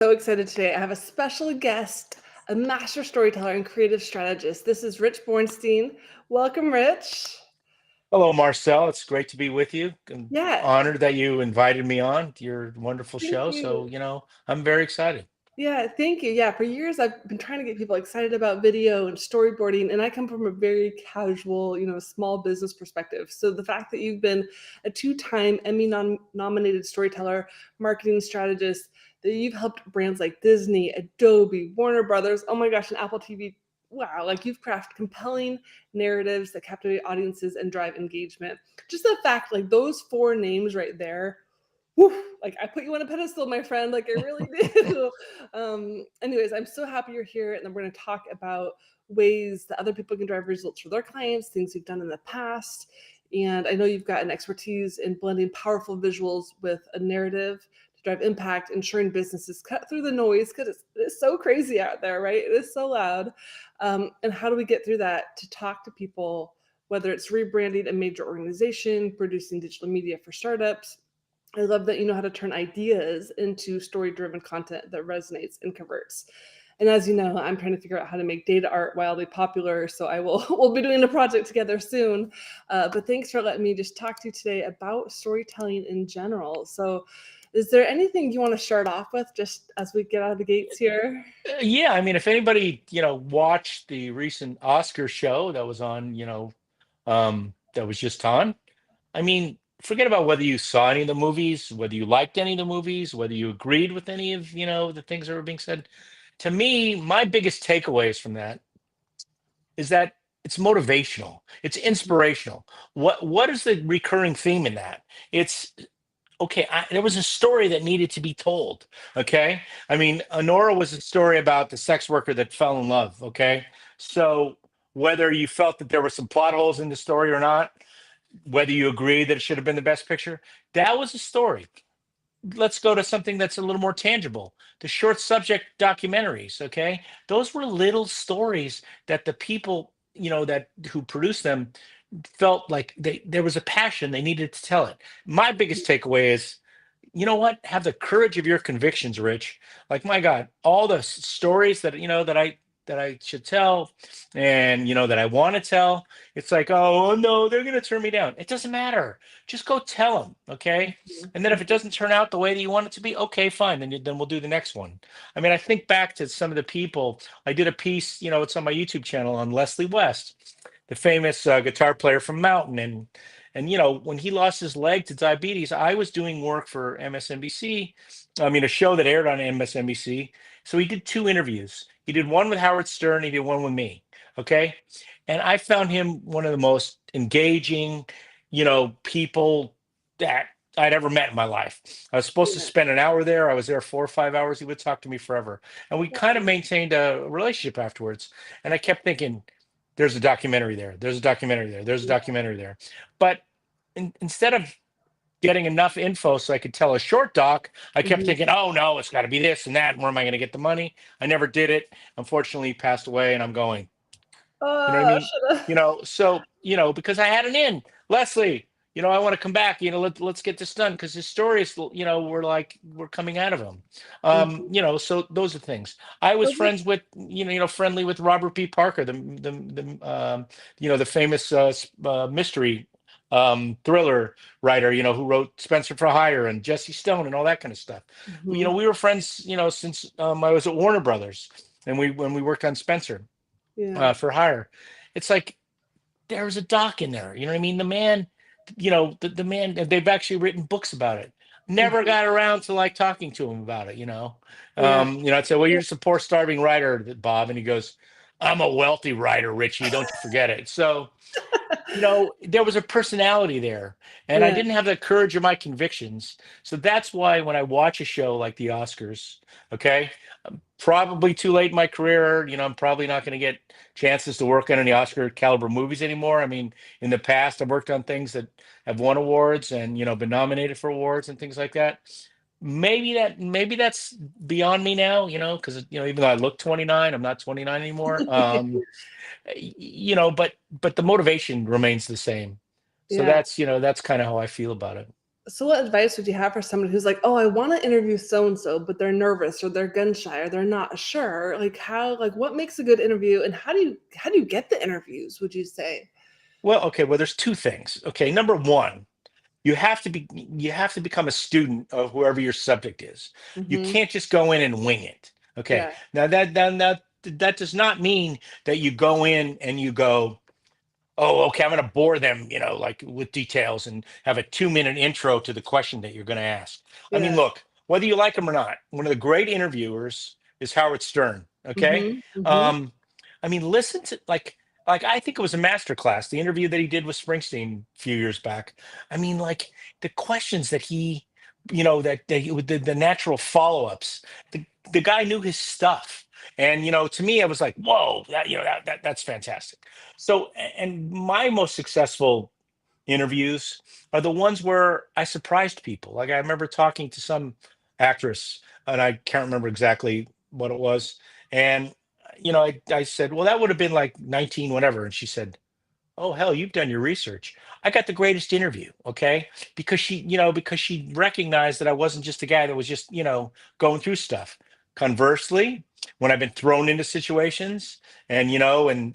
So excited today. I have a special guest, a master storyteller and creative strategist. This is Rich Bornstein. Welcome, Rich. Hello, Marcelle. It's great to be with you. I'm Yeah, honored that you invited me on to your wonderful thank show. you. I'm very excited. Yeah, thank you. Yeah, for years I've been trying to get people excited about video and storyboarding, and I come from a very casual, small business perspective. So the fact that you've been a two-time Emmy-nominated storyteller, marketing strategist, that you've helped brands like Disney, Adobe, Warner Brothers, oh my gosh, and Apple TV. Wow, like you've crafted compelling narratives that captivate audiences and drive engagement. Just the fact, like those four names right there, whew, like I put you on a pedestal, my friend. Like I really do. Anyways, I'm so happy you're here, and then we're going to talk about ways that other people can drive results for their clients, things you've done in the past. And I know you've got an expertise in blending powerful visuals with a narrative to drive impact, ensuring businesses cut through the noise because it's so crazy out there, right? It is so loud. And how do we get through that to talk to people, whether it's rebranding a major organization, producing digital media for startups? I love that you know how to turn ideas into story-driven content that resonates and converts. And as you know, I'm trying to figure out how to make data art wildly popular. So I will we'll be doing a project together soon. But thanks for letting me just talk to you today about storytelling in general. So is there anything you want to start off with just as we get out of the gates here? Yeah, I mean, if anybody, watched the recent Oscar show that was on, that was just on, I mean, forget about whether you saw any of the movies, whether you liked any of the movies, whether you agreed with any of, the things that were being said. To me, my biggest takeaways from that is that it's motivational, it's inspirational. What is the recurring theme in that? It's okay, there was a story that needed to be told. Okay, I mean, Honora was a story about the sex worker that fell in love. Okay, so whether you felt that there were some plot holes in the story or not, whether you agree that it should have been the best picture, that was a story. Let's go to something that's a little more tangible. The short subject documentaries. Okay, those were little stories that the people, that who produced them felt like there was a passion, they needed to tell it. My biggest takeaway is, you know what? Have the courage of your convictions, Rich. Like, my God, all the stories that that I should tell, and that I want to tell. It's like, oh no, they're gonna turn me down. It doesn't matter. Just go tell them, okay? And then if it doesn't turn out the way that you want it to be, okay, fine. Then we'll do the next one. I mean, I think back to some of the people. I did a piece, it's on my YouTube channel, on Leslie West, the famous guitar player from Mountain, and when he lost his leg to diabetes, I was doing work for MSNBC. I mean, a show that aired on MSNBC. So he did two interviews. He did one with Howard Stern. He did one with me. Okay, and I found him one of the most engaging, people that I'd ever met in my life. I was supposed to Yeah. spend an hour there. I was there 4 or 5 hours. He would talk to me forever, and we kind of maintained a relationship afterwards. And I kept thinking, there's a documentary there. There's a documentary there. There's a documentary there. But instead of getting enough info so I could tell a short doc, I kept Mhm. thinking, oh no, it's got to be this and that. And where am I going to get the money? I never did it. Unfortunately, he passed away, and I'm going, you know what I mean? Shoulda. So, because I had an in, Leslie, I want to come back, let's get this done, because his stories, we're like, we're coming out of him. Mhm. So those are things. I was So this friends with, friendly with Robert P. Parker, the famous mystery thriller writer, who wrote Spencer for Hire and Jesse Stone and all that kind of stuff. Mhm. We were friends, since I was at Warner Brothers, and when we worked on Spencer Yeah. for Hire. It's like there was a doc in there. You know what I mean? The man, the man. They've actually written books about it. Never Mhm. got around to like talking to him about it. Yeah. I'd say, well, you're just a poor starving writer, Bob, and he goes, I'm a wealthy writer, Richie. Don't you forget it. So there was a personality there, and I Yeah. didn't have the courage of my convictions. So that's why when I watch a show like the Oscars, okay, probably too late in my career. I'm probably not going to get chances to work on any Oscar caliber movies anymore. I mean, in the past, I've worked on things that have won awards and, been nominated for awards and things like that. Maybe that's beyond me now, because, even though I look 29, I'm not 29 anymore. But the motivation remains the same. So Yeah. that's kind of how I feel about it. So what advice would you have for somebody who's like, oh, I want to interview so-and-so, but they're nervous or they're gun shy or they're not sure? Like what makes a good interview, and how do you get the interviews, would you say? Well, okay, well, there's two things. Okay, number one, you have to become a student of whoever your subject is. You Mm-hmm. can't just go in and wing it. Okay. Yeah. Now that does not mean that you go in and you go, oh, okay, I'm going to bore them, like with details and have a 2-minute intro to the question that you're going to ask. I mean, Yeah. look, whether you like him or not, one of the great interviewers is Howard Stern. Okay. Mm-hmm. Mm-hmm. Um, I mean, listen to I think it was a master class, the interview that he did with Springsteen a few years back. I mean, like the questions that he, that they with the natural follow-ups, the guy knew his stuff. And to me, I was like, whoa, that's fantastic. So, and my most successful interviews are the ones where I surprised people. Like I remember talking to some actress, and I can't remember exactly what it was. And, I said, well, that would have been like 19, whatever. And she said, oh hell, you've done your research. I got the greatest interview, okay? Because she recognized that I wasn't just a guy that was just, going through stuff. Conversely, when I've been thrown into situations and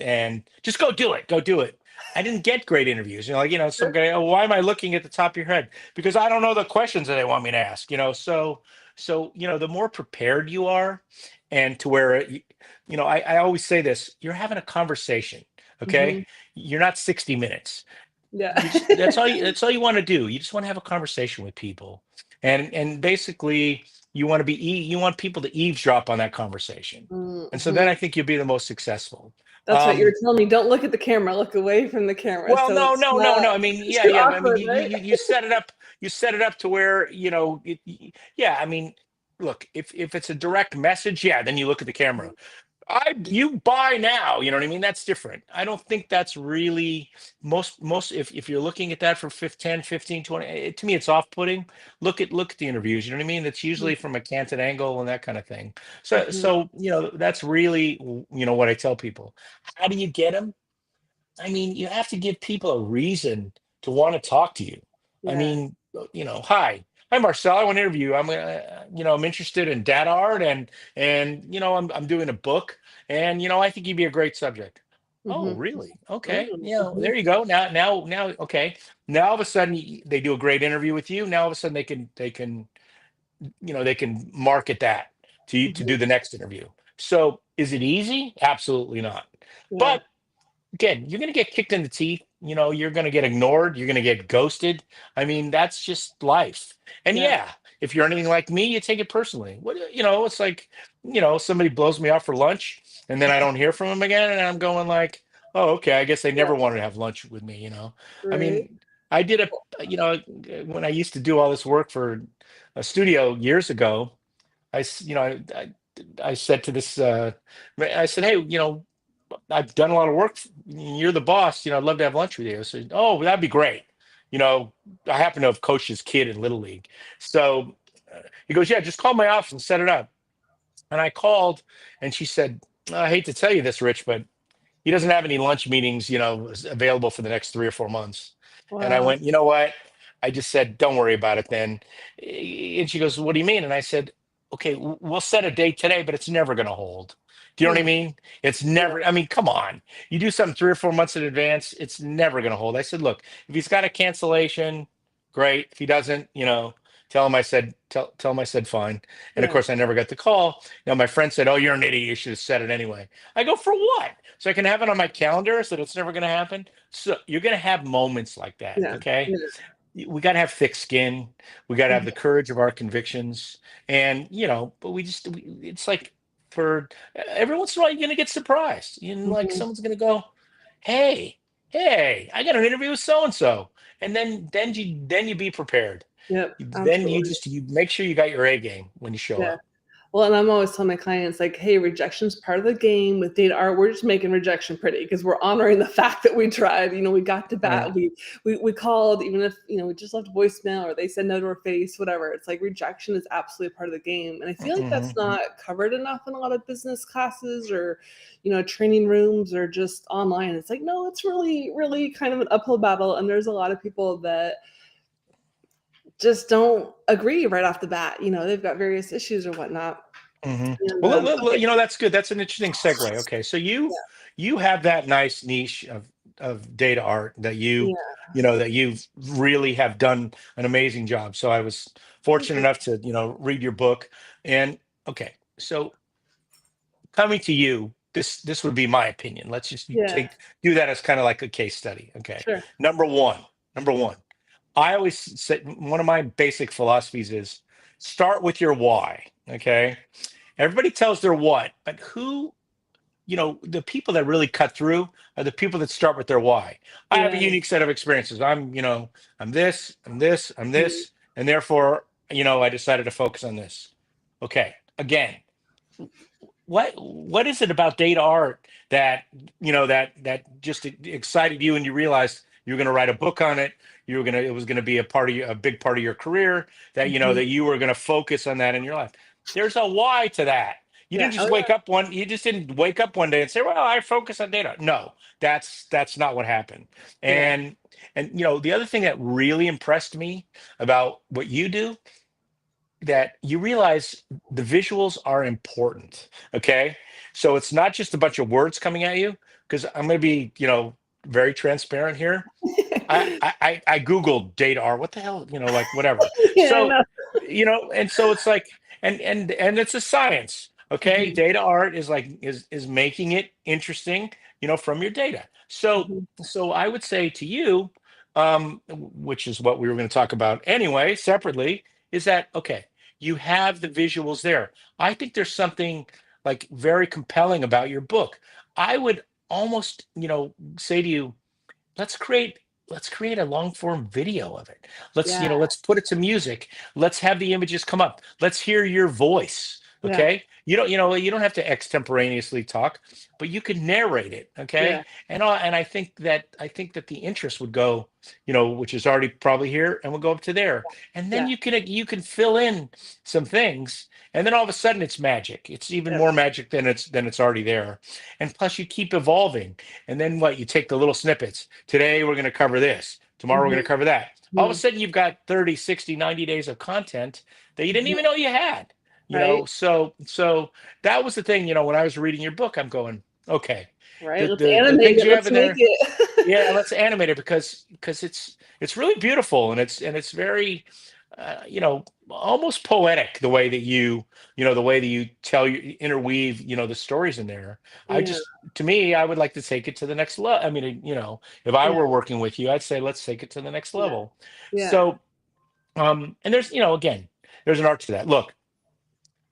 and just go do it. I didn't get great interviews. Some guy, oh, why am I looking at the top of your head? Because I don't know the questions that they want me to ask, so the more prepared you are, and to where I always say this, you're having a conversation, Mm-hmm. okay? You're not 60 minutes. Yeah. You just that's all you want to do. You just want to have a conversation with people. And basically you want people to eavesdrop on that conversation. And so then Mm-hmm. I think you'll be the most successful. That's what you're Um telling me. Don't look at the camera. Look away from the camera. well, So no, it's no, no, not no. I mean, yeah, too yeah. I mean, awkward, you right? you you set it up. You set it up to where yeah. I mean, look, if it's a direct message, yeah, then you look at the camera. You buy now, you know what I mean? That's different. I don't think that's really most if you're looking at that for 10, 15, 20, to me it's off-putting. Look at the interviews, you know what I mean? It's usually from a canted angle and that kind of thing. So Mm-hmm. so that's really what I tell people. How do you get them? I mean, you have to give people a reason to want to talk to you. I Yeah. mean, hi, Marcel. I want to interview you. I'm interested in data art, and I'm doing a book, and I think you'd be a great subject. Oh, Mm-hmm. really? Okay. Mm-hmm. There you go. Now, okay. Now all of a sudden they do a great interview with you. Now all of a sudden they can market that to Mm-hmm. do the next interview. So is it easy? Absolutely not. Yeah. But again, you're going to get kicked in the teeth. You're going to get ignored. You're going to get ghosted. I mean, that's just life. And Yeah. yeah, if you're anything like me, you take it personally. It's like, somebody blows me off for lunch and then I don't hear from them again. And I'm going like, oh, okay, I guess they Yeah. never wanted to have lunch with me. I Right. mean, I did when I used to do all this work for a studio years ago, I, s- you know, I said to this, I said, hey, I've done a lot of work. You're the boss. I'd love to have lunch with you. I said, oh, that'd be great. You know, I happen to have coached his kid in Little League. So he goes, yeah, just call my office and set it up. And I called and she said, I hate to tell you this, Rich, but he doesn't have any lunch meetings, available for the next 3 or 4 months. And I Wow. went, you know what? I just said, don't worry about it then. And she goes, what do you mean? And I said, okay, we'll set a date today, but it's never going to hold. Do you know what I Hmm. mean? It's Yeah. never, I mean, come on. You do something 3 or 4 months in advance, it's never going to hold. I said, look, if he's got a cancellation, great. If he doesn't, tell him I said fine. And of Yeah. course, I never got the call. My friend said, oh, you're an idiot. You should have said it anyway. I go, for what? So I can have it on my calendar so that it's never going to happen. So you're going to have moments like that. Yeah. Okay. Yeah. We got to have thick skin. We got to have the Mhm. courage of our convictions. And, but it's like for every once in a while, you're going to get surprised. Like Mhm. someone's going to go, hey, I got an interview with so and so. And then you be prepared. Yep. Then Absolutely. you make sure you got your A game when you show Yeah. up. Well, and I'm always telling my clients, like, hey, rejection's part of the game with data art. We're just making rejection pretty because we're honoring the fact that we tried. We got to Right. bat. We called, even if we just left voicemail or they said no to our face, whatever. It's like rejection is absolutely part of the game. And I feel like that's Mhm. not covered enough in a lot of business classes or, training rooms or just online. It's like, no, it's really, really kind of an uphill battle. And there's a lot of people that just don't agree right off the bat. They've got various issues or whatnot. And Well, okay, that's good. That's an interesting segue. Okay, so yeah, you have that nice niche of data art that yeah, that you've really have done an amazing job. So I was thank fortunate you. enough to read your book. And okay, so coming to you, this would be my opinion. Let's just Yeah, do that as kind of like a case study. Okay, sure. number one, number one. I always say one of my basic philosophies is start with your why. Okay, everybody tells their what, but the people that really cut through are the people that start with their why. I have a Yeah, unique set of experiences. I'm this, I'm this, I'm mhm, this, and therefore, I decided to focus on this. Okay, again, what is it about data art that that just excited you and you realized you were going to write a book on it, it was going to be a big part of your career, that mhm. that you were going to focus on that in your life? There's a why to that. Yeah, oh, You just didn't wake up one day and say, well, I focus on data. No, that's not what happened. yeah, And the other thing that really impressed me about what you do, that you realize the visuals are important. Okay, so it's not just a bunch of words coming at you, because I'm going to be very transparent here. yeah. I googled data art, what the hell, like whatever. Yeah, I So know. and so it's like, and it's a science. Okay, Mhm, data art is like is making it interesting, from your data. So mhm. I would say to you, which is what we were going to talk about anyway separately, is that okay, you have the visuals there. I think there's something like very compelling about your book. I would almost say to you, let's create a long form video of it. Let's Yeah, let's put it to music. Let's have the images come up. Let's hear your voice. yeah, Okay, you don't have to extemporaneously talk, but you could narrate it. yeah, Okay, and I think that the interest would go, which is already probably here, and will go up to there. And then yeah, you can fill in some things, and then all of a sudden it's magic. It's even yeah, more magic than it's already there. And plus you keep evolving. And then what? You take the little snippets. Today we're going to cover this. Tomorrow we're mhm, going to cover that. All of a mhm, sudden you've got 30, 60, 90 days of content that you didn't mhm. even know you had. Right, So that was the thing, when I was reading your book, I'm going, okay, right. the Let's the animate things it. you have Let's in make there, it. yeah, let's animate it, because it's really beautiful, and it's very almost poetic, the way that you tell, you interweave the stories in there. I Yeah, just To me, I would like to take it to the next level. I mean, if I yeah, were working with you, I'd say let's take it to the next yeah, level. yeah. So and there's again, there's an art to that. Look,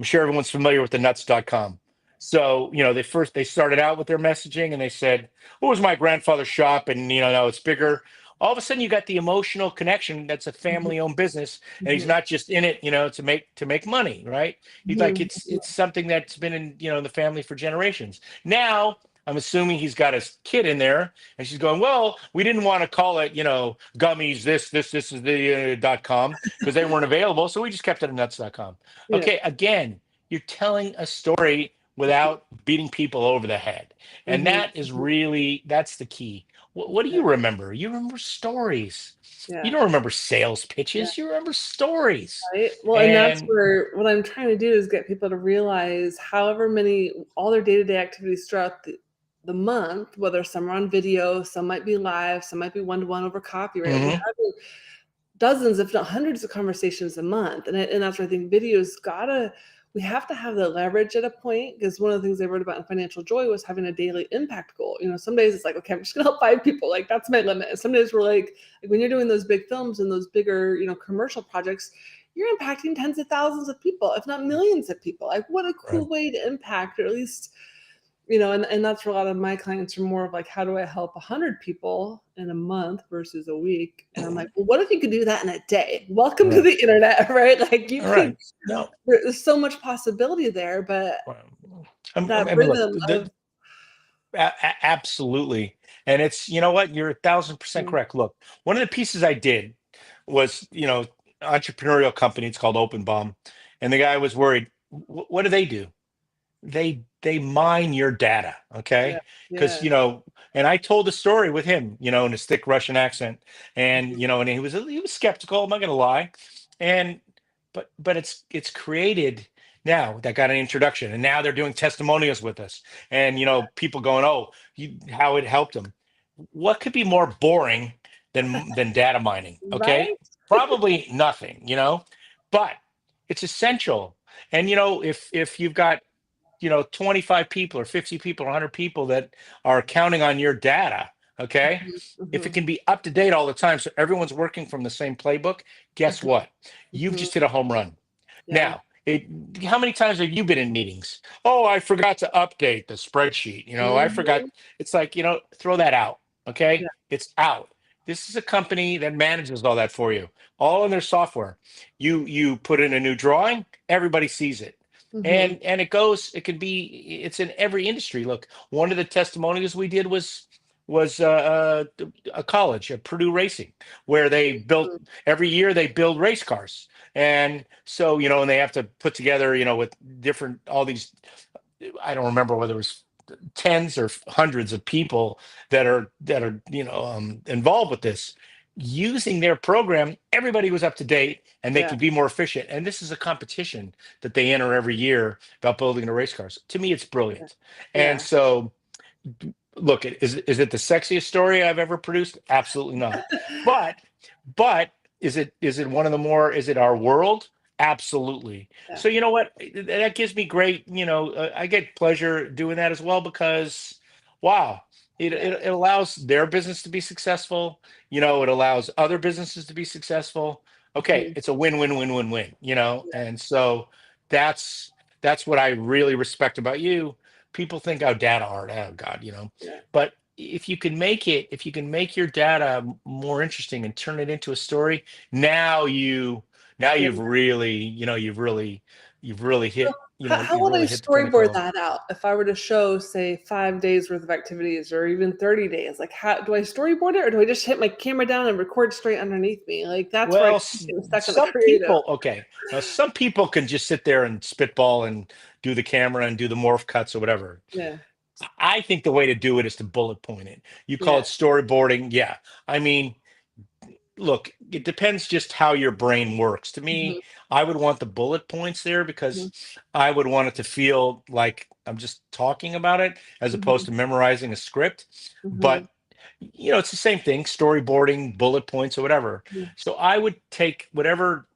I'm sure everyone's familiar with the nuts.com. So, they started out with their messaging and they said, "What was my grandfather's shop?" And, now it's bigger. All of a sudden you got the emotional connection. That's a Mhm, family owned business. And he's mhm, not just in it, to make money, right? He's like, mhm, it's something that's been in the family for generations. Now, I'm assuming he's got his kid in there, and she's going, well, we didn't want to call it, gummies, this is the .com, because they weren't available. So we just kept it at nuts.com. yeah, Okay, again, you're telling a story without beating people over the head. And mhm, mhm. that's the key. What do Yeah, you remember? You remember stories. You yeah. don't remember sales pitches, you remember stories. Right? Well, and that's And where what I'm trying to do is get people to realize however many all their day-to-day activities throughout the month, whether some are on video, some might be live, some might be one-to-one over copyright. We're Mhm, having dozens, if not hundreds of conversations a month. And that's where I think video's gotta we have to have the leverage at a point, because one of the things I wrote about in Financial Joy was having a daily impact goal. Some days it's like, okay, I'm just gonna help 5 people. Like that's my limit. And some days we're like when you're doing those big films and those bigger, commercial projects, you're impacting tens of thousands of people, if not millions of people. Like what a right. cool way to impact, or at least and that's where a lot of my clients are more of like, how do I help 100 people in a month versus a week? And I'm like, well, what if you could do that in a day? Welcome to Right. the internet, right? Like you All could, right. No. there's so much possibility there, but that I mean, look, rhythm of absolutely. And it's, you know what, you're 1,000% mm, correct. Look, one of the pieces I did was, entrepreneurial company. It's called Open Bomb. And the guy was worried. What do they do? They mine your data. yeah, Okay, because yeah, and I told the story with him, in his thick Russian accent. And mhm, and he was skeptical, I'm not gonna lie. And but it's created now that got an introduction, and now they're doing testimonials with us, and people going, oh, how it helped them. What could be more boring than data mining? Okay, Right? probably nothing, but it's essential. And if you've got 25 people or 50 people or 100 people that are counting on your data, okay? Mhm, If it mhm, can be up to date all the time, so everyone's working from the same playbook, guess mhm, what? You've mhm. just hit a home run. Yeah. Now, how many times have you been in meetings? Oh, I forgot to update the spreadsheet. I forgot. Mhm. It's like, throw that out. Okay. Yeah. It's out. This is a company that manages all that for you, all in their software. You put in a new drawing, everybody sees it. Mhm. And it can be, it's in every industry. Look, one of the testimonials we did was a college, a Purdue Racing, where they built Mhm. every year they build race cars. And so, and they have to put together, with different, all these, I don't remember whether it was tens or hundreds of people that are involved with this. Using their program, everybody was up to date and they Yeah. could be more efficient. And this is a competition that they enter every year about building the race cars. To me, it's Yeah. brilliant. And Yeah. so, look, is it the sexiest story I've ever produced? Absolutely not. But but is it one of the more, is it our world? Absolutely. Yeah. So you know what? That gives me great, I get pleasure doing that as well, because wow, Yeah. it allows their business to be successful. It allows other businesses to be successful. Okay, Mhm. it's a win-win-win-win-win, Yeah. and so that's that's what I really respect about you. People think, oh, data art, oh God, Yeah. but if you can make your data more interesting and turn it into a story, now Yeah. you've really, you've really So hit, how you've would I really hit the storyboard pinnacle. that out if I were to show, say, 5 days worth of activities or even 30 days? Like, how do I storyboard it, or do I just hit my camera down and record straight underneath me? Like, that's where I Well, keep getting stuck in the some creative. people, okay, now some people can just sit there and spitball and do the camera and do the morph cuts or whatever. Yeah. I think the way to do it is to bullet point it. You call Yeah. it storyboarding. Yeah. I mean, look, it depends just how your brain works. To Mhm, me, I would want the bullet points there mhm, because I would want it to feel like I'm just talking about it as opposed mhm, to memorizing a script. mhm, But it's the same thing, storyboarding, bullet points, or whatever. mhm. So I would take whatever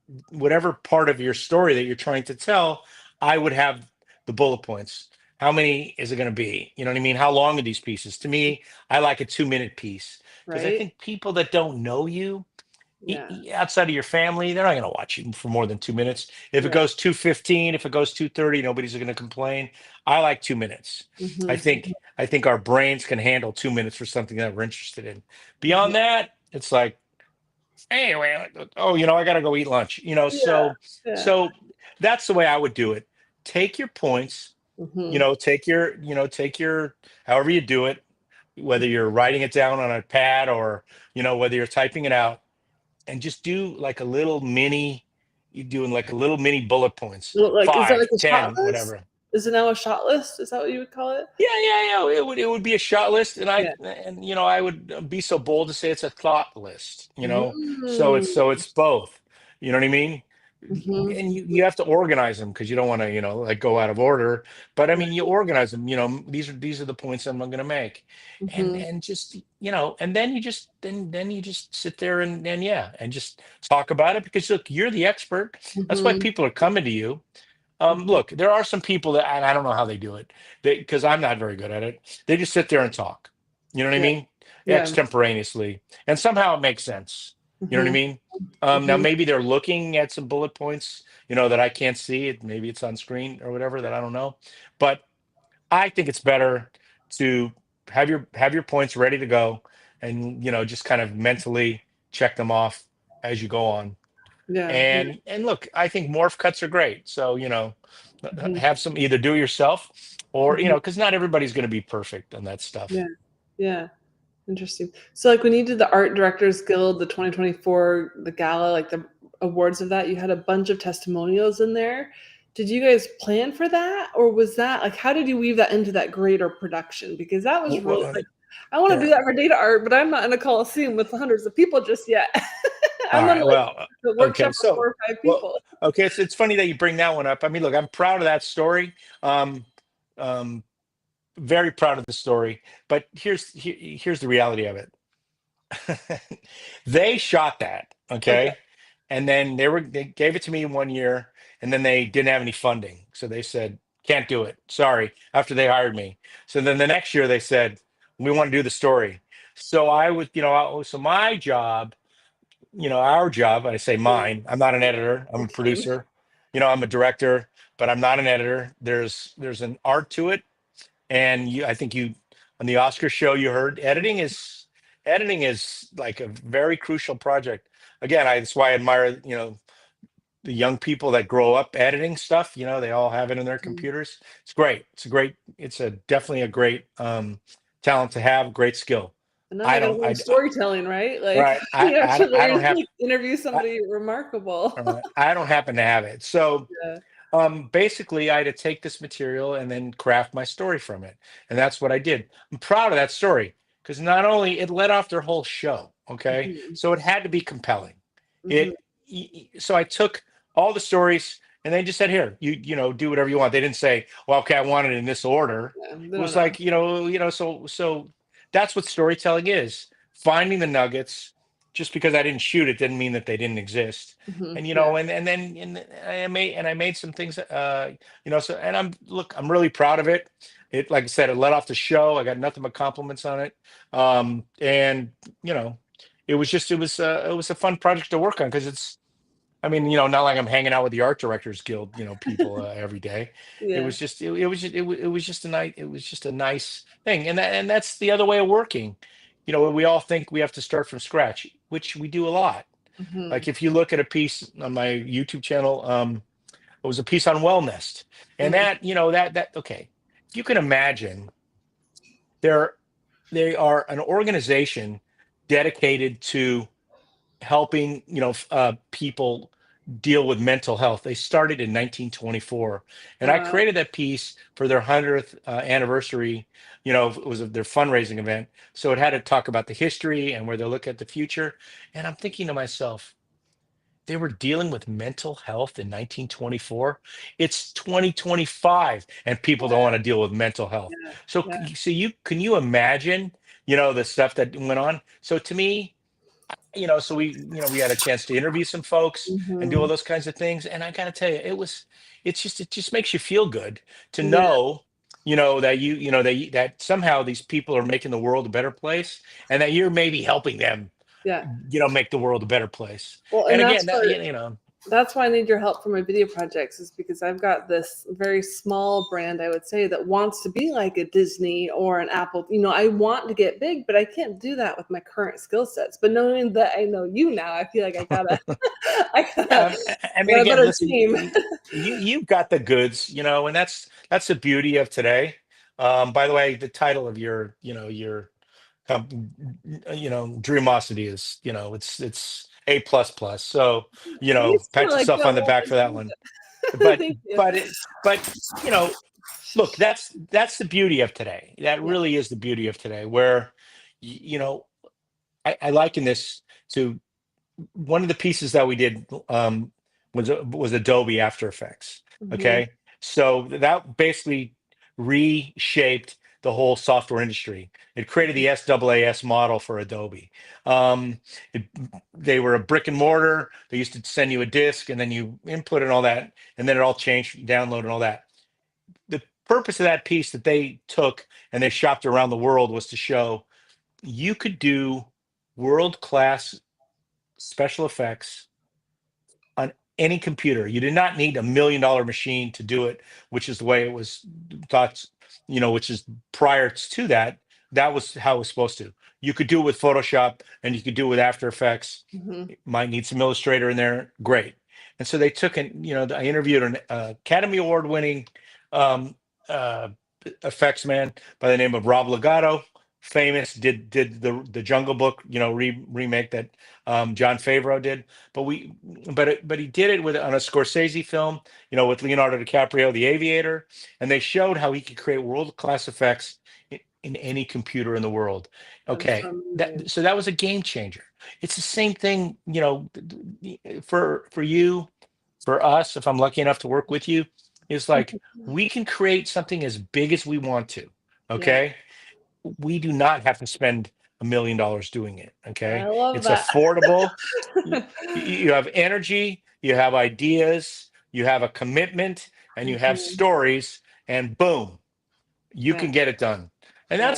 part of your story that you're trying to tell, I would have the bullet points. How many is it going to be? You know what I mean? How long are these pieces? To me, I like a 2-minute piece because I Right? think people that don't know you, Yeah. outside of your family, they're not going to watch you for more than 2 minutes. If it Yeah. goes 2:15, if it goes 2:30, nobody's going to complain. I like 2 minutes. I Mhm, think I think our brains can handle 2 minutes for something that we're interested in. mhm. Beyond that, it's like, anyway, oh, I got to go eat lunch. Yeah. Yeah. So that's the way I would do it. Take your points. Mhm. Take your however you do it, whether you're writing it down on a pad or whether you're typing it out, and just do like a little mini, you're doing like a little mini bullet points, Well, like, is that like five, a shot 10, list? whatever. Is it now a shot list? Is that what you would call it? Yeah. It would be a shot list, and Yeah. I would be so bold to say it's a thought list. So Mm. it's both. You know what I mean? Mhm. And you have to organize them because you don't want to like go out of order. But I mean, you Right. organize them. These are the points I'm going to make, and Mhm. just and then you just sit there and yeah, and just talk about it, because look, you're the expert. That's why Mhm. people are coming to you. Mhm. Look, there are some people that, and I don't know how they do it, because I'm not very good at it. They just sit there and talk. You know what I Yeah. mean? Yeah. Extemporaneously, and somehow it makes sense. You know what I Mhm. mean? Now Mhm. maybe they're looking at some bullet points, that I can't see. Maybe it's on screen or whatever that I don't know. But I think it's better to have your points ready to go, and just kind of mentally check them off as you go on. Yeah. Yeah. And look, I think morph cuts are great. So, Mhm. have some, either do it yourself, or, Mhm. because not everybody's going to be perfect on that Yeah. stuff. Yeah. Interesting. So, like, when you did the Art Directors Guild, the 2024, the gala, like the awards of that, you had a bunch of testimonials in there. Did you guys plan for that, or was that like, how did you weave that into that greater production? Because that was Well, really like, I want to yeah. do that for data art, but I'm not in a coliseum with hundreds of people just yet. All I'm on right. like Well, the okay. workshop for So, 4 or 5 well, people. okay. It's funny that you bring that one up. I mean, look, I'm proud of that story. Um, um, very proud of the story. But here's the reality of it. They shot that, Okay. okay, and then they gave it to me 1 year, and then they didn't have any funding, so they said can't do it. Sorry. After they hired me, so then the next year they said we want to do the story. So I was, so my job, our job. I say Yeah. mine. I'm not an editor. I'm a Same. producer. I'm a director, but I'm not an editor. There's an art to it, and I think you on the Oscar show you heard editing is like a very crucial project. Again, that's why I admire the young people that grow up editing stuff. They all have it in their Mhm. computers. It's great. It's a definitely a great talent to have. Great skill. And now I I gotta don't. learn storytelling, right? Like Right. you have to I learn don't to have. like interview I, somebody remarkable. I don't happen to have it. So Yeah. basically, I had to take this material and then craft my story from it, and that's what I did. I'm proud of that story because not only it led off their whole show, okay, Mhm. so it had to be compelling. Mhm. So I took all the stories and they just said, "Here, do whatever you want." They didn't say, "Well, okay, I want it in this order." Yeah, they It don't was know. like, so that's what storytelling is: finding the nuggets. Just because I didn't shoot it didn't mean that they didn't exist. And Yeah. I made some things, so, and I'm really proud of it. It, like I said, it led off the show. I got nothing but compliments on it. And you know it was a fun project to work on because I mean, not like I'm hanging out with the art directors guild, people every day. It Yeah. was just it was just it was just a nice thing. And that's the other way of working. We all think we have to start from scratch, which we do a lot. Mhm. Like if you look at a piece on my YouTube channel, it was a piece on wellness, and Mhm. that okay. If you can imagine, they're they are an organization dedicated to helping people deal with mental health. They started in 1924, and I Wow. created that piece for their 100th anniversary. It was their fundraising event, so it had to talk about the history and where they look at the future. And I'm thinking to myself, they were dealing with mental health in 1924. It's 2025, and people don't want to deal with mental health. Yeah. So, Yeah. you can you imagine, the stuff that went on? So to me, so we had a chance to interview some folks and do all Mhm. those kinds of things. And I got to tell you, it just makes you feel good to Yeah. know, that somehow these people are making the world a better place, and that you're maybe helping them, Yeah. make the world a better place. Well, and And again, that, that's why I need your help for my video projects, is because I've got this very small brand, I would say, that wants to be like a Disney or an Apple. I want to get big, but I can't do that with my current skill sets. But knowing that I know you now, I feel like I gotta, I yeah, gotta, I I mean, got a again, better listen, team. you've got the goods, and that's the beauty of today. By the way, the title of your um, Dreamosity is, it's A++. So, It's kind pat of like yourself that. on the Well, back for that one. But thank you. you know, look, that's the beauty of today. That Yeah. really is the beauty of today, where y- you know I liken this to one of the pieces that we did, was Adobe After Effects. Mhm. Okay, so that basically reshaped the whole software industry. It created the SaaS model for Adobe. Um, it, they were a brick and mortar. They used to send you a disk and then you input and all that, and then it all changed, download and all that. The purpose of that piece that they took and they shopped around the world was to show you could do world class special effects on any computer. You did not need $1 million machine to do it, which is the way it was thought, which is prior to that. That was how it was supposed to. You could do it with Photoshop and you could do it with After Effects. Mhm. Might need some Illustrator in there. Great. And so they took, and I interviewed an Academy Award winning um, uh, effects man by the name of Rob Legato. Famous, did the Jungle Book, remake that John Favreau did. But he did it on a Scorsese film, with Leonardo DiCaprio, The Aviator, and they showed how he could create world class effects in any computer in the world. That's Okay, amazing. so that was a game changer. it's the same thing, for you, for us, if I'm lucky enough to work with you, is like we can create something as big as we want to. Yeah, Okay. We do not have to spend $1 million doing it. I Okay. love It's that. affordable. You have energy, you have ideas, you have a commitment, and you have Mhm. stories, and boom, you Yeah, can get it done. And yeah,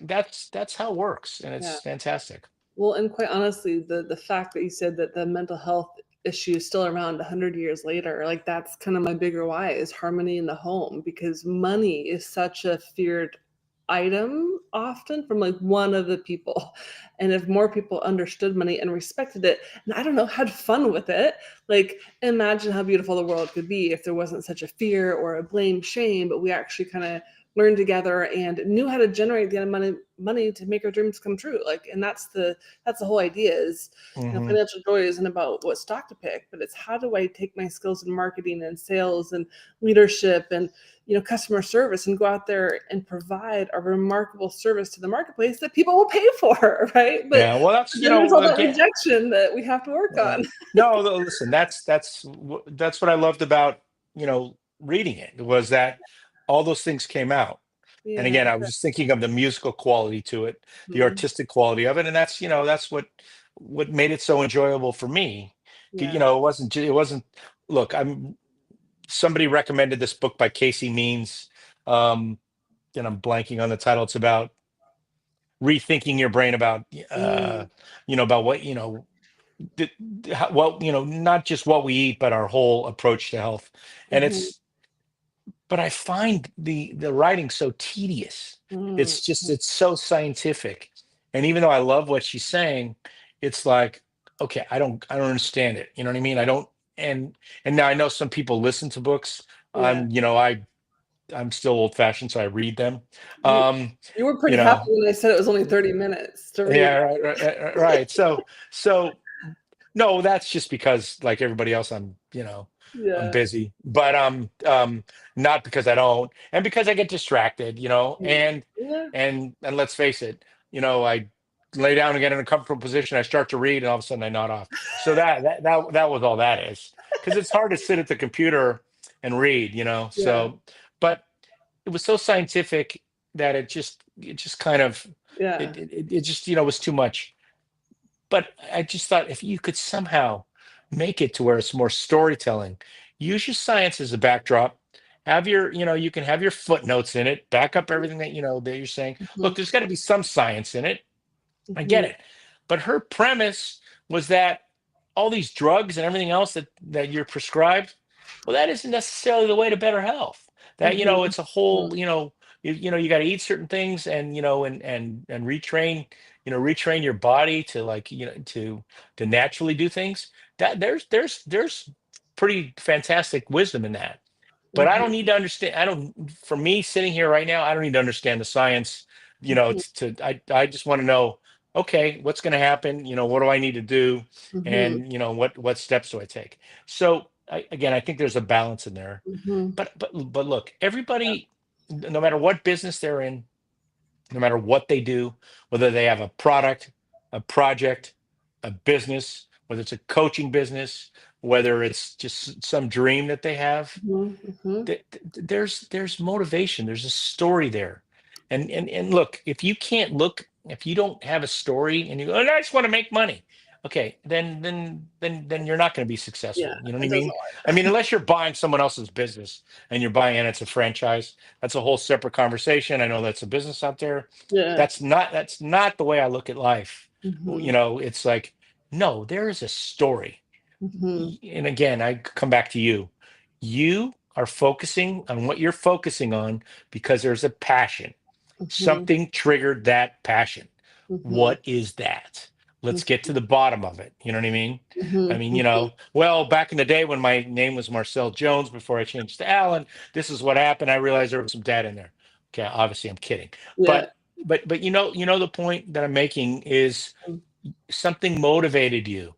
that's how it works, and yeah. it's fantastic. Well, and quite honestly, the fact that you said that the mental health issue is still around 100 years later, like that's kind of my bigger why is harmony in the home because money is such a feared item often from like one of the people. And if more people understood money and respected it, and I don't know, had fun with it, like imagine how beautiful the world could be if there wasn't such a fear or a blame shame, but we actually kind of learned together and knew how to generate the money to make our dreams come true. Like, and that's the whole idea is, Hmm. financial joy isn't about what stock to pick, but it's how do I take my skills in marketing and sales and leadership and, customer service and go out there and provide a remarkable service to the marketplace that people will pay for, right? But Yeah, well, that's then there's all that again. rejection that we have to work Yeah. on. No, listen, that's what I loved about reading it was that all those things came out. And Yeah. again, I was just thinking of the musical quality to it, the Mhm. artistic quality of it, and that's what made it so enjoyable for me. Yeah. It wasn't. Look, I'm somebody recommended this book by Casey Means, um, and I'm blanking on the title. It's about rethinking your brain about Mm. about what th- well, not just what we eat, but our whole approach to health. And Mhm. but I find the writing so tedious. Mm. It's so scientific. And even though I love what she's saying, it's like, okay, I don't understand it. You know what I mean? I don't, and now I know some people listen to books. Yeah. I'm still old fashioned, so I read them. You Um, you were you pretty happy know, when I said it was only 30 minutes to read. yeah, right. So no, that's just because, like everybody else, I'm Yeah. busy, but not because I don't, and because I get distracted, Mm. Yeah. and let's face it, I lay down and get in a comfortable position, I start to read, and all of a sudden I nod off. So that was all that is, because it's hard to sit at the computer and read, Yeah. So, but it was so scientific that it just kind of Yeah. it just was too much. But I just thought if you could somehow make it to where it's more storytelling, use your science as a backdrop. You can have your footnotes in it, back up everything that you're saying. Mhm. Look, there's got to be some science in it. I get Mhm. it. But her premise was that all these drugs and everything else that you're prescribed, well, that isn't necessarily the way to better health. That Mhm. it's a whole, Mhm. you got to eat certain things and and retrain your body to like to naturally do things. That there's pretty fantastic wisdom in that. But I don't Mhm. need to understand. I don't. For me, sitting here right now, I don't need to understand the science. Mhm. I just want to know. Okay, what's going to happen? What do I need to do? Mhm. And what steps do I take? So again, I think there's a balance in there. Mhm. But look, everybody, no matter what business they're in, no matter what they do, whether they have a product, a project, a business, whether it's a coaching business, whether it's just some dream that they have, Mhm. Mhm. there's motivation, there's a story there. And look, if you don't have a story and you go, "Oh, I just want to make money," okay, then you're not going to be Yeah, successful. You know what I it doesn't mean? I work. mean, unless you're buying someone else's business and you're buying and it's a franchise, that's a whole separate conversation. I know that's a business out there. Yeah. That's not the way I look at life. Mhm. It's like, no, there is a story. Mhm. And again, I come back to you. You are focusing on what you're focusing on because there's a passion. Mhm. Something triggered that passion. Mhm. What is that? Let's get Mhm. to the bottom of it. You know what I mean? I Mhm. mean, Mhm. well, back in the day when my name was Marcelle Jones before I changed to Allen, this is what happened. I realized there was some data in there. Okay, obviously I'm kidding. Yeah. But but the point that I'm making is something motivated you,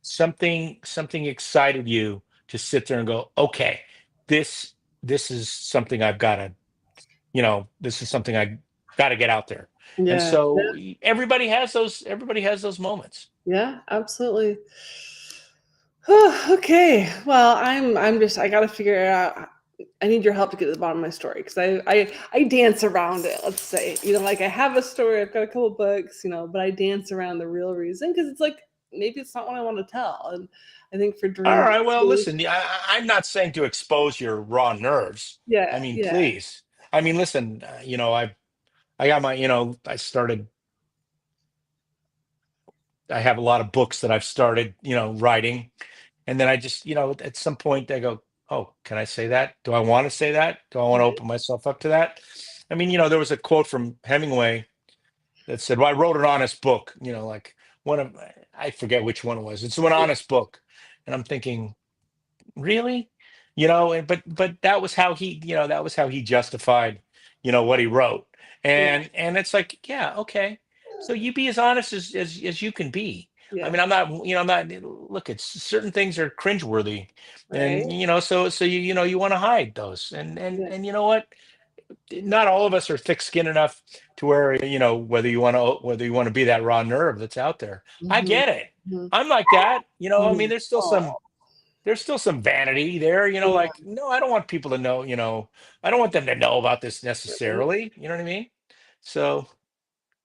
something excited you to sit there and go, okay, this this is something I've got to, this is something I got to get out there. And Yeah. so everybody has those moments. Yeah, absolutely. Okay. Well, I'm just I gotta figure it out. I need your help to get to the bottom of my story because I dance around it. Let's say, like I have a story, I've got a couple books, but I dance around the real reason because it's like maybe it's not what I want to tell. And I think for All dreams, right. Well, listen, I'm not saying to expose your raw nerves. I yeah, mean, yeah, please. I mean, listen, I got my, I have a lot of books that I've started, writing. And then I just, at some point I go, oh, can I say that? Do I want to say that? Do I want to right, open myself up to that? I mean, there was a quote from Hemingway that said, well, I wrote an honest book, like one of, I forget which one it was. It's an honest book. And I'm thinking, really? And but that was how he justified, what he wrote. yeah, And it's like, yeah, okay. So you be as honest as you can be. I yeah, mean, I'm not, look, it's certain things are cringeworthy. right, And so you want to hide those. yeah, And you know what? Not all of us are thick skinned enough to where, whether you want to be that raw nerve that's out there. I hmm, get it. hmm, I'm like that. I mean, hmm. Oh, there's still some vanity there, yeah, like, no, I don't want people to know, I don't want them to know about this right. necessarily. You know what I mean? So,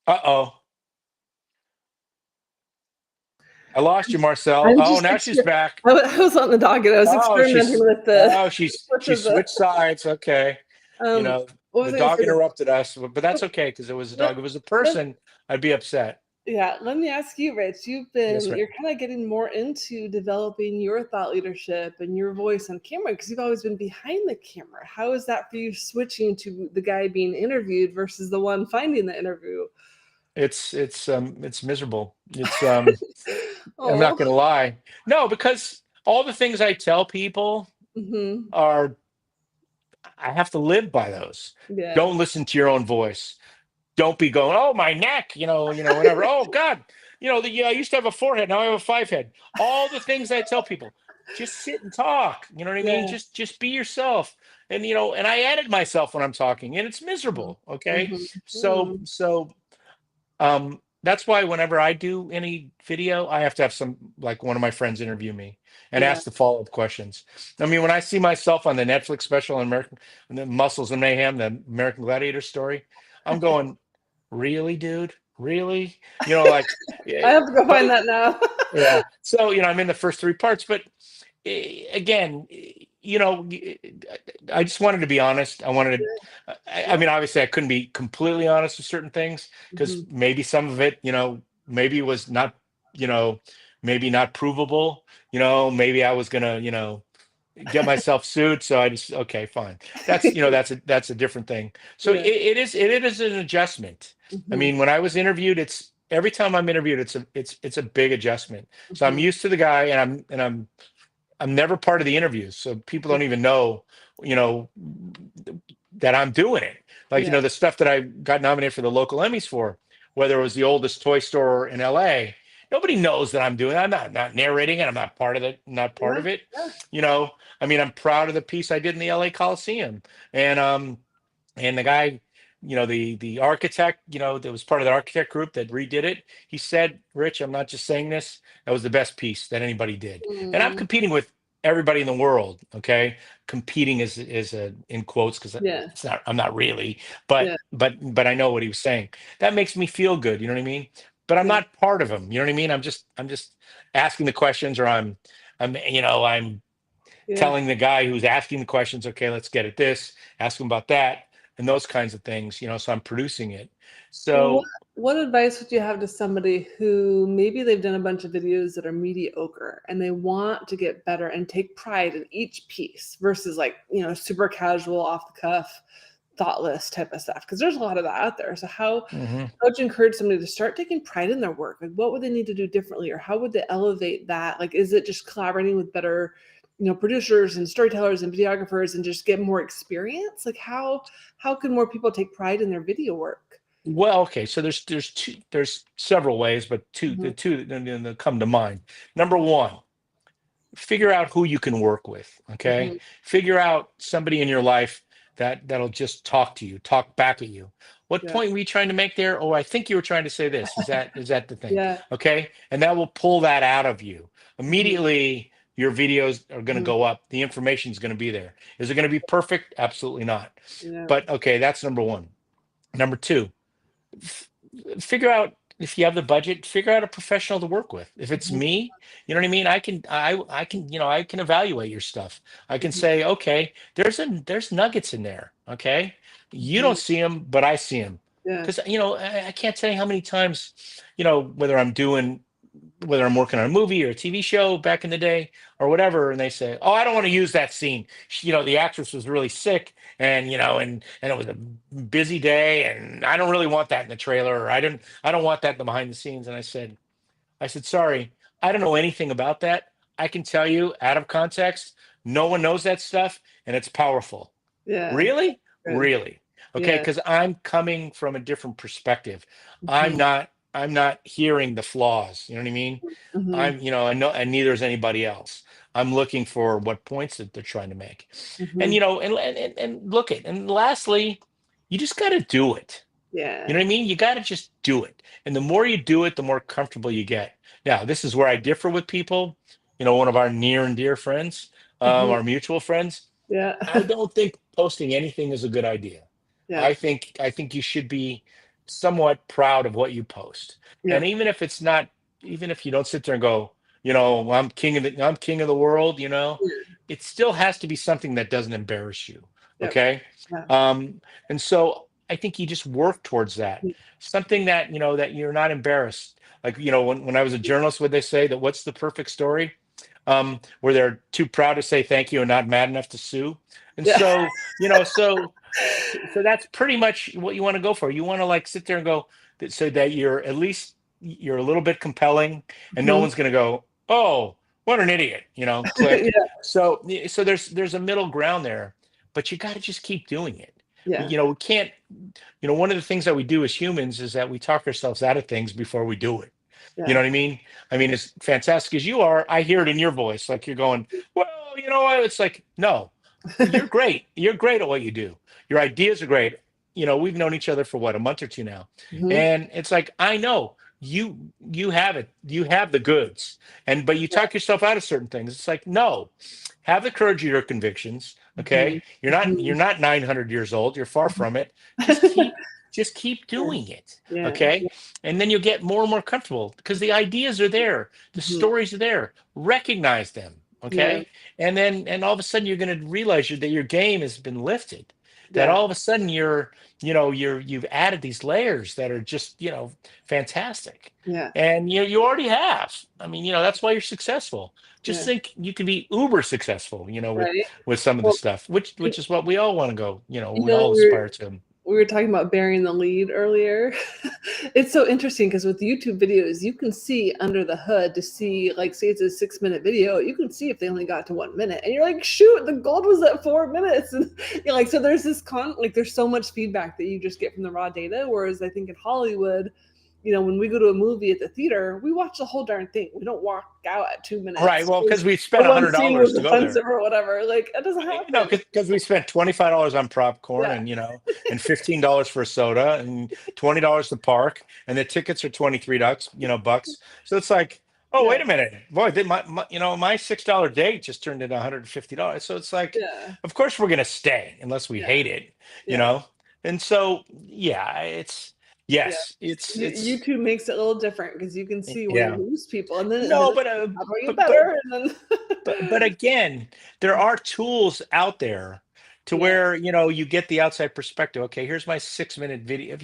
uh-oh, I lost you, Marcel. I'm Oh, just now she's exper- back. I was on the dog and I was Oh, experimenting with the she with the switched sides. Okay. You um. know, What the was I gonna dog say? interrupted us, but that's okay because it was a Let, dog. If it was a let, person, I'd be upset. yeah, let me ask you, Rich. Yes, ma'am. You're kind of getting more into developing your thought leadership and your voice on camera because you've always been behind the camera. How is that for you switching to the guy being interviewed versus the one finding the interview? It's miserable. I'm not Oh, gonna lie. No, because all the things I tell people hmm, are I have to live by those. yeah, Don't listen to your own voice. Don't be going, oh, my neck, whatever. Oh God, I used to have a forehead, now I have a five head. All the things I tell people, just sit and talk. You know what I mean? yeah, Just be yourself. And I edit myself when I'm talking, and it's miserable. Okay, hmm, hmm, so that's why whenever I do any video, I have to have like one of my friends interview me and yeah, ask the follow-up questions. I mean, when I see myself on the Netflix special on American the Muscles and Mayhem, the American Gladiator story, I'm going, really, dude? Really? Like, I yeah, have to go but find that now. yeah. So, I'm in the first three parts, but again, I just wanted to be honest. I wanted to, I Yeah, mean, obviously I couldn't be completely honest with certain things because hmm, maybe some of it, maybe it was not, you know, maybe not provable, maybe I was gonna, get myself sued. So I just, okay, fine. That's, that's a different thing. So yeah, it is an adjustment. I hmm, mean, when I was interviewed, every time I'm interviewed, it's a big adjustment. So I'm hmm, used to the guy I'm never part of the interviews, so people don't even know, you know, that I'm doing it. Like, yeah, the stuff that I got nominated for the local Emmys for, whether it was the oldest toy store in LA, nobody knows that I'm doing it. I'm not narrating it. I'm not part of it, not part yeah, of it. yeah, You know, I mean, I'm proud of the piece I did in the LA Coliseum. And the guy, the architect, that was part of the architect group that redid it, he said, Rich, I'm not just saying this, that was the best piece that anybody did. And I'm mm, competing with everybody in the world. Okay, competing is a in quotes because yeah, it's not, I'm not really, but yeah, but I know what he was saying. That makes me feel good, you know what I mean? But I'm yeah, not part of him, you know what I mean? I'm just asking the questions, or I'm yeah. telling the guy who's asking the questions, okay, let's get at this, ask him about that, and those kinds of things, so I'm producing it. What So, what advice would you have to somebody who maybe they've done a bunch of videos that are mediocre and they want to get better and take pride in each piece versus like, super casual, off the cuff, thoughtless type of stuff? Because there's a lot of that out there. So mhm. how would you encourage somebody to start taking pride in their work? Like what would they need to do differently or how would they elevate that? Like is it just collaborating with better, producers and storytellers and videographers and just get more experience? Like how can more people take pride in their video work? Well, okay, so there's several ways, but the Mhm. two that come to mind. Number one, figure out who you can work with. Okay, Mhm. figure out somebody in your life that'll just talk to you, talk back at you. What Yeah. point were you trying to make there? Oh, I think you were trying to say this. Is that the thing? Yeah. Okay. And that will pull that out of you. Mhm. Immediately, your videos are going to Mhm. go up. The information is going to be there. Is it going to be perfect? Absolutely not. Yeah. But okay, that's number one. Number two, f- figure out if you have the budget, figure out a professional to work with. If it's Mhm. me, you know what I mean? I can, I can evaluate your stuff. I can Mhm. say, okay, there's nuggets in there. Okay. You Mhm. don't see them, but I see them. Yeah. Because I can't tell you how many times, whether I'm working on a movie or a TV show back in the day or whatever, and they say, "Oh, I don't want to use that scene. The actress was really sick, and and it was a busy day, and I don't really want that in the trailer, or I don't want that in the behind the scenes." And I said, "Sorry, I don't know anything about that. I can tell you, out of context, no one knows that stuff, and it's powerful." Yeah. Really? Good. Really? Okay, Yeah. because I'm coming from a different perspective. I'm Mhm. not I'm not hearing the flaws. You know what I mean? Mhm. I know, and neither is anybody else. I'm looking for what points that they're trying to make. And Mhm. and look it. And lastly, you just gotta do it. You know Yeah. what I mean? You gotta just do it. And the more you do it, the more comfortable you get. Now, this is where I differ with people. One of our near and dear friends, Mhm. our mutual friends. Yeah. I don't think posting anything is a good idea. Yeah. I think you should be somewhat proud of what you post. And Yep. even if you don't sit there and go, I'm king of the world, Yeah. it still has to be something that doesn't embarrass you. Yep. Okay. Yeah. And so I think you just work towards that. Something that you're not embarrassed. Like, when I was a journalist, would they say that what's the perfect story? Where they're too proud to say thank you and not mad enough to sue. And Yeah. so, so that's pretty much what you want to go for. You want to like sit there and go so that you're a little bit compelling, and no Mhm. one's going to go, "Oh, what an idiot," click. Yeah. So there's a middle ground there, but you got to just keep doing it. Yeah. We can't, one of the things that we do as humans is that we talk ourselves out of things before we do it. You know Yeah. what I mean? I mean, as fantastic as you are, I hear it in your voice. Like you're going, well, you know what? It's like, no, you're great. You're great at what you do. Your ideas are great. We've known each other for what, a month or two now. Mhm. And it's like, I know you have it. You have the goods. But you Yeah. talk yourself out of certain things. It's like, no, have the courage of your convictions. Okay. Mhm. You're Mhm. not 900 years old. You're far Mhm. from it. Just keep Yeah. doing it. Yeah. Okay. And then you'll get more and more comfortable because the ideas are there, the Mhm. stories are there. Recognize them. Yeah. Okay. And all of a sudden you're going to realize that your game has been lifted. That Yeah. all of a sudden you've added these layers that are just fantastic. Yeah. And you already have. I mean, that's why you're successful. Just Yeah. think you can be uber successful, Right. with some of the Well, stuff, which is what we all want to go, we we all were aspire to. talking about burying the lead earlier. It's so interesting because with YouTube videos, you can see under the hood to see, like, say it's a 6-minute video, you can see if they only got to 1 minute, and you're like, shoot, the gold was at 4 minutes, and like, so there's there's so much feedback that you just get from the raw data. Whereas I think in Hollywood, when we go to a movie at the theater, we watch the whole darn thing. We don't walk out at 2 minutes Right. Well, because because we the spent a one hundred scene dollars was to go there. offensive or whatever. Like, it doesn't happen. Because we spent $25 on popcorn, Yeah. and $15 for soda, and $20 to park, and the tickets are 23 bucks. So it's like, oh, Yeah. wait a minute, boy, did my $6 date just turned into $150. So it's like, Yeah. of course we're gonna stay unless we Yeah. hate it, you Yeah. know. And so yeah, Yeah. it's YouTube makes it a little different because you can see where you yeah. lose people, and then No, it's but how do you but but better, and then but again, there are tools out there to yeah, where you get the outside perspective. Okay, here's my 6-minute video.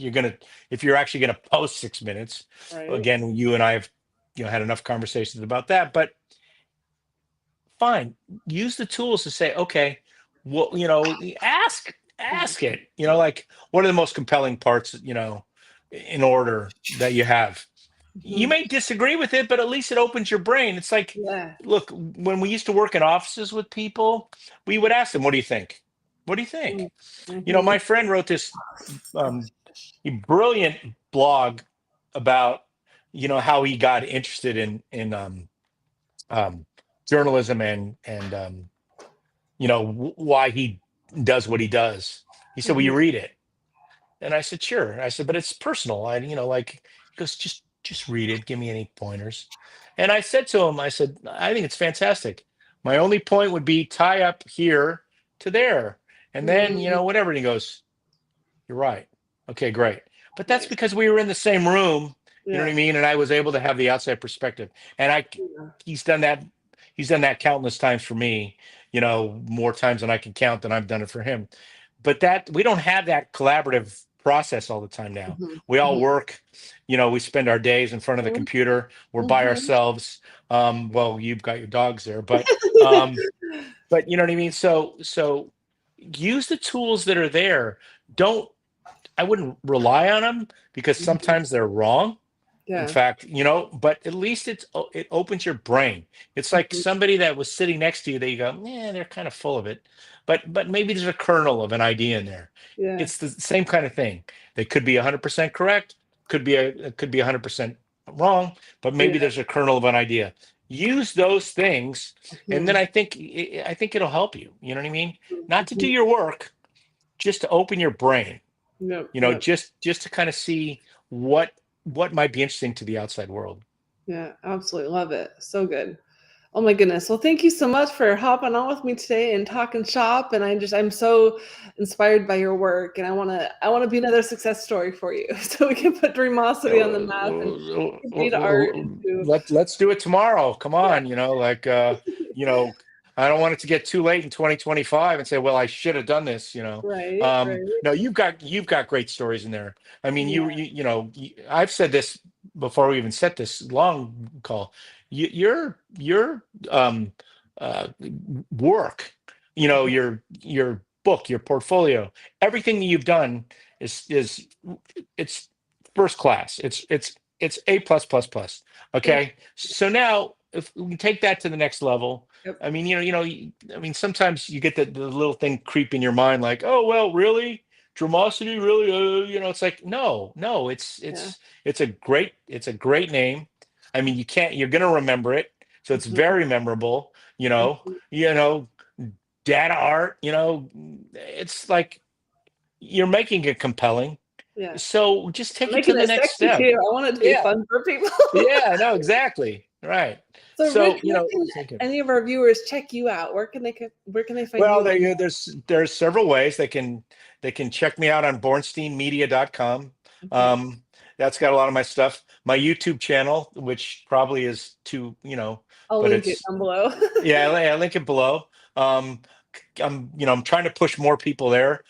If you're actually gonna post 6 minutes, right. again, you and I have had enough conversations about that. But fine, use the tools to say, okay, well, ask it. Like, what are the most compelling parts? In order that you have. You Mhm. may disagree with it, but at least it opens your brain. It's like, Yeah. look, when we used to work in offices with people, we would ask them, "What do you think? What do you think?" Mhm. My friend wrote this um, brilliant blog about, how he got interested in um, journalism and why he does what he does. He said, "Will you Mhm. read it?" And I said, sure. I said, but it's personal. Like he goes, just read it. Give me any pointers. And I said to him, I said, I think it's fantastic. My only point would be tie up here to there. And then, Mm, whatever. And he goes, you're right. Okay, great. But that's nice. because we were in the same room, you know what I Yeah. mean? And I was able to have the outside perspective. And Yeah. he's done that, he's done that countless times for me, more times than I can count than I've done it for him. But that we don't have that collaborative process all the time now. Mhm, We all mhm, work, we spend our days in front of the mhm, computer. We're by mhm. ourselves. Well, you've got your dogs there, but you know what I mean? So use the tools that are there. Don't I wouldn't rely on them because Mhm. sometimes they're wrong. In Yeah. fact, but at least it opens your brain. It's like Mhm. somebody that was sitting next to you that you go, yeah, they're kind of full of it. But maybe there's a kernel of an idea in there. Yeah. It's the same kind of thing. They could be 100% correct, it could be 100% wrong, but maybe Yeah. there's a kernel of an idea. Use those things, and then Mhm, I think it'll help you. You know what I mean? Not to do mhm. your work, just to open your brain, Yep, yep. just to kind of see what might be interesting to the outside world. Yeah, absolutely love it. So good. Oh my goodness. Well, thank you so much for hopping on with me today and talking shop. And I'm so inspired by your work, and I want to be another success story for you. So we can put Dreamosity on the map and beat art into Let's do it tomorrow. Come yeah. on, you know, I don't want it to get too late in 2025 and say, well, I should have done this, Right, right. No, you've got great stories in there. I mean, Yeah. I've said this before we even set this long call. Your uh work, your book, your portfolio, everything that you've done is it's first class. It's A plus plus plus. Thank Okay. So now if we take that to the next level, you. Yep. I mean, I mean, sometimes you get the little thing creep in your mind, like, oh well, really? Dramosity, really? It's like, no, Yeah. it's a great name. I mean, you're gonna remember it. So it's Mhm, very memorable, mhm. data art, it's like you're making it compelling. Yeah. So just take I'm it to making the it next sexy step. too. I want it to be Yeah. fun for people. Yeah, no, exactly. Right. So So, Rich, where can thank you. any of our viewers check you out? Where can they find Well, you on? there's several ways they can check me out on bornsteinmedia.com. Okay. Um, that's got a lot of my stuff. My YouTube channel, which probably is too, I'll but link it it's down below. yeah, I link it below. Um, I'm trying to push more people there.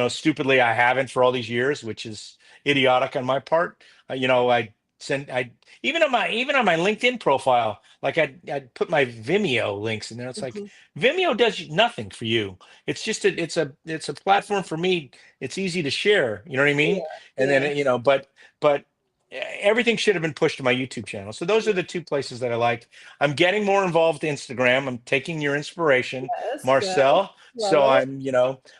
Stupidly, I haven't for all these years, which is idiotic on my part. I send, I even on my LinkedIn profile, like I'd put my Vimeo links in there. It's like Mhm. Vimeo does nothing for you. It's a platform for me. It's easy to share. You know what I mean? And Yeah. then but everything should have been pushed to my YouTube channel. So those are the two places that I like. I'm getting more involved in Instagram. I'm taking your inspiration, Yes, yes. Marcel. Love So it.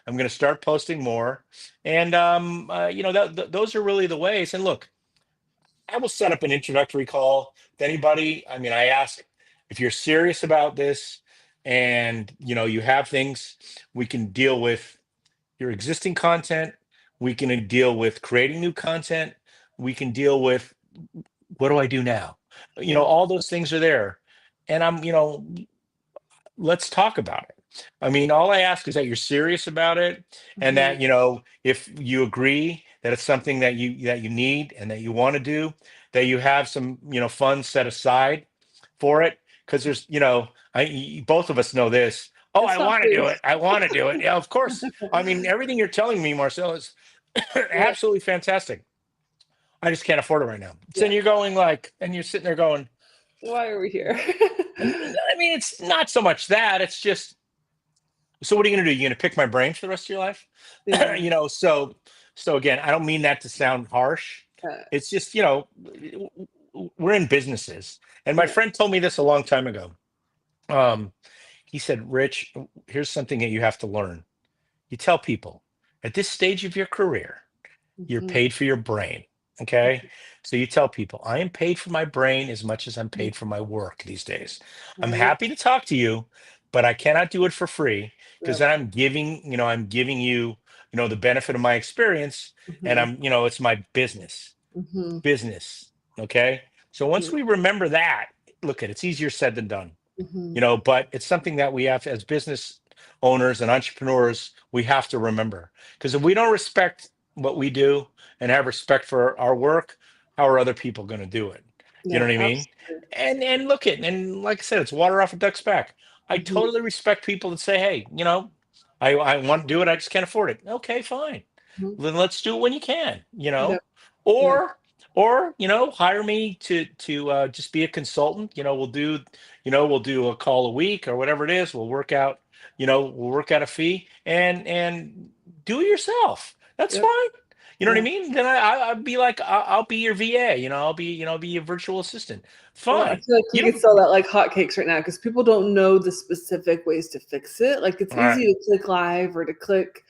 I'm going to start posting more, and those are really the ways. And look, I will set up an introductory call with anybody. I mean, I ask if you're serious about this, and you have things we can deal with your existing content. We can deal with creating new content. We can deal with what do I do now? Yeah. All those things are there. And let's talk about it. I mean, all I ask is that you're serious about it, and Mhm. that, if you agree that it's something that you need and that you want to do, that you have some, funds set aside for it. Because both of us know this. Oh, I It's not want to free. do it. I want to do it. Yeah, of course. I mean, everything you're telling me, Marcel, is Yeah. absolutely fantastic. I just can't afford it right now. So Yeah. you're going like, and you're sitting there going, Why are we here? I mean, it's not so much that. It's just, so what are you going to do? You're going to pick my brain for the rest of your life? Yeah. So again, I don't mean that to sound harsh. Yeah. It's just, we're in businesses. And my Yeah. friend told me this a long time ago. Um, he said, Rich, here's something that you have to learn. You tell people at this stage of your career, you're Mhm. paid for your brain. Okay. So you tell people, I am paid for my brain as much as I'm paid for my work these days. I'm Right. happy to talk to you, but I cannot do it for free because Yep. then I'm giving you the benefit of my experience, and Mhm. it's my business. Mhm. Business. Okay. So once Mhm. we remember that, look, it's easier said than done, Mhm. but it's something that we have as business owners and entrepreneurs, we have to remember. Because if we don't respect what we do and have respect for our work, how are other people going to do it? You know Yeah, what I mean? absolutely. And look at, and like I said, it's water off a duck's back. I Mhm. totally respect people that say, hey, I want to do it, I just can't afford it. Okay, fine. Mhm. Then let's do it when you can, Yep. Yep. or hire me to just be a consultant. We'll do a call a week or whatever it is. We'll work out a fee, and do it yourself. That's Yep. fine. You know what I Yeah. mean? Then I'll be like, I'll be your VA. I'll be your virtual assistant. Well, I Fine. feel like we You could don't. sell that like hotcakes right now because people don't know the specific ways to fix it. Like it's All right. easy to click live or to click,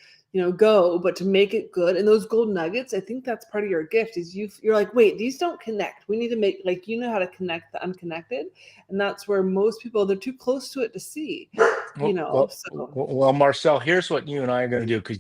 go, but to make it good and those gold nuggets, I think that's part of your gift is you're like, wait, these don't connect. We need to make like how to connect the unconnected. And that's where most people they're too close to it to see, Well, well, so well, Marcel, here's what you and I are going to do because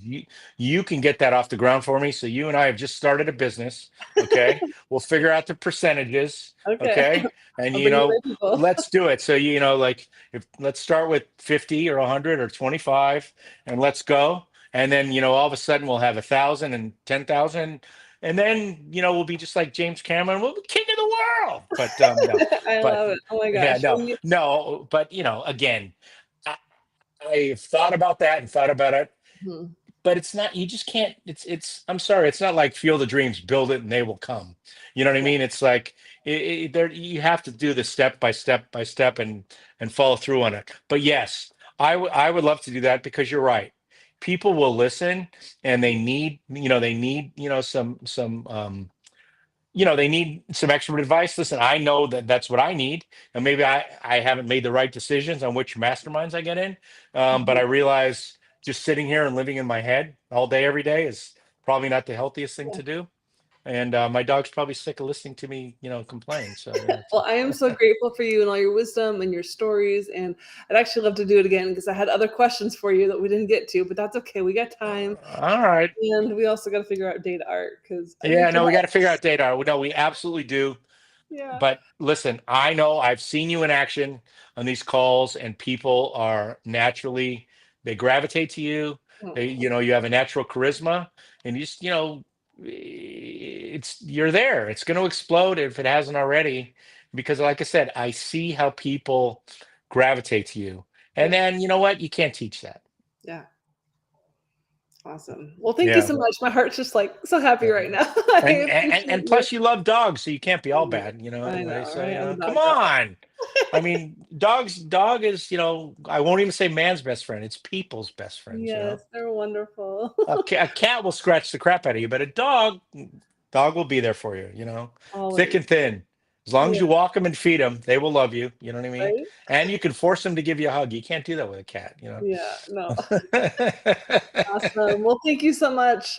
you can get that off the ground for me. So you and I have just started a business. Okay, we'll figure out the percentages. okay. Okay, and I'll bring the right people. let's do it. So like if let's start with 50 or 100 or 25, and let's go. And then all of a sudden we'll have 1,000 and 10,000, and then we'll be just like James Cameron. We'll be king of the world. But no, I but love it. Oh my yeah, gosh. no, no. But again. I've thought about that and thought about it, Mhm. but it's not, you just can't, I'm sorry, it's not like Field of Dreams, build it and they will come. You know what I Yeah. mean? It's like, there, you have to do the step by step by step and follow through on it. But yes, I would love to do that because you're right. People will listen and they need, they need some expert advice. Listen, I know that that's what I need, and maybe I haven't made the right decisions on which masterminds I get in. But I Mhm. realize just sitting here and living in my head all day every day is probably not the healthiest thing Yeah. to do. And my dog's probably sick of listening to me, complain. So Well, I am so grateful for you and all your wisdom and your stories. And I'd actually love to do it again because I had other questions for you that we didn't get to, but that's okay. We got time. all right. And we also got to figure out data art because I need Yeah, your no, we got to help. figure out data. No, we absolutely do. Yeah. But listen, I know I've seen you in action on these calls, and people are naturally, they gravitate to you. Oh, You have a natural charisma, and you're there. It's going to explode if it hasn't already, because like I said, I see how people gravitate to you. And yeah. then you know what? You can't teach that. Yeah. Awesome. Well, thank you Yeah. so much. My heart's just like so happy Yeah. right now. I And appreciate you. plus you love dogs, so you can't be all bad, I anyway. know, So, right? I'm a come dog girl. on. I mean, dog is, I won't even say man's best friend. It's people's best friends. Yes, they're wonderful. A cat will scratch the crap out of you, but a dog will be there for you, thick Always. and thin. As long as Yeah, you walk them and feed them, they will love you. You know what I mean? right? And you can force them to give you a hug. You can't do that with a cat. Yeah, no. All Awesome. Well, thank you so much.